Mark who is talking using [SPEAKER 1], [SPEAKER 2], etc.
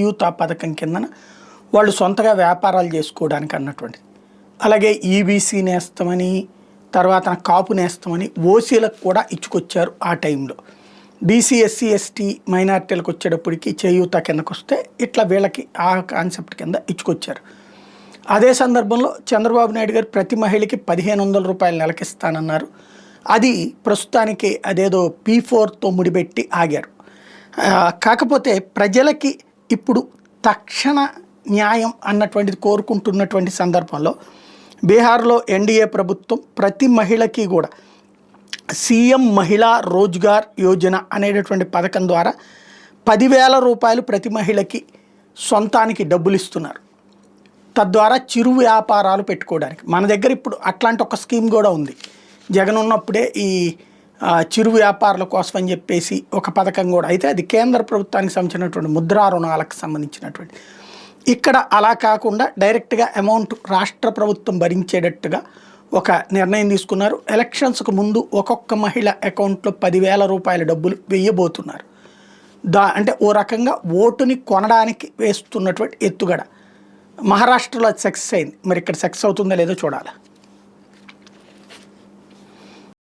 [SPEAKER 1] Youth పథకం కిందన వాళ్ళు సొంతగా వ్యాపారాలు చేసుకోవడానికి అన్నటువంటిది. అలాగే ఈబీసీ నేస్తమని, తర్వాత కాపు నేస్తమని ఓసీలకు కూడా ఇచ్చుకొచ్చారు ఆ టైంలో. బీసీ ఎస్సీ ఎస్టీ మైనార్టీలకు వచ్చేటప్పటికి చేయూత కిందకు వస్తే ఇట్లా వీళ్ళకి ఆ కాన్సెప్ట్ కింద ఇచ్చుకొచ్చారు. అదే సందర్భంలో చంద్రబాబు నాయుడు గారు ప్రతి మహిళకి 1500 రూపాయలు నెలకిస్తానన్నారు. అది ప్రస్తుతానికి అదేదో P4తో ముడిపెట్టి ఆగారు. కాకపోతే ప్రజలకి ఇప్పుడు తక్షణ న్యాయం అన్నటువంటిది కోరుకుంటున్నటువంటి సందర్భంలో బీహార్లో ఎన్డీఏ ప్రభుత్వం ప్రతి మహిళకి కూడా సీఎం మహిళా రోజ్గార్ యోజన అనేటటువంటి పథకం ద్వారా 10,000 రూపాయలు ప్రతి మహిళకి సొంతానికి డబ్బులు ఇస్తున్నారు. తద్వారా చిరు వ్యాపారాలు పెట్టుకోవడానికి మన దగ్గర ఇప్పుడు అట్లాంటి ఒక స్కీమ్ కూడా ఉంది. జగన్ ఉన్నప్పుడే ఈ చిరు వ్యాపారుల కోసం అని చెప్పేసి ఒక పథకం కూడా, అయితే అది కేంద్ర ప్రభుత్వానికి సంబంధించినటువంటి ముద్రా రుణాలకు సంబంధించినటువంటి. ఇక్కడ అలా కాకుండా డైరెక్ట్గా అమౌంట్ రాష్ట్ర ప్రభుత్వం భరించేటట్టుగా ఒక నిర్ణయం తీసుకున్నారు. ఎలక్షన్స్కు ముందు ఒక్కొక్క మహిళ అకౌంట్లో 10,000 రూపాయల డబ్బులు వేయబోతున్నారు. అంటే ఓ రకంగా ఓటుని కొనడానికి వేస్తున్నటువంటి ఎత్తుగడ. మహారాష్ట్రలో సక్సెస్ అయింది, మరి ఇక్కడ సక్సెస్ అవుతుందో లేదో చూడాలి.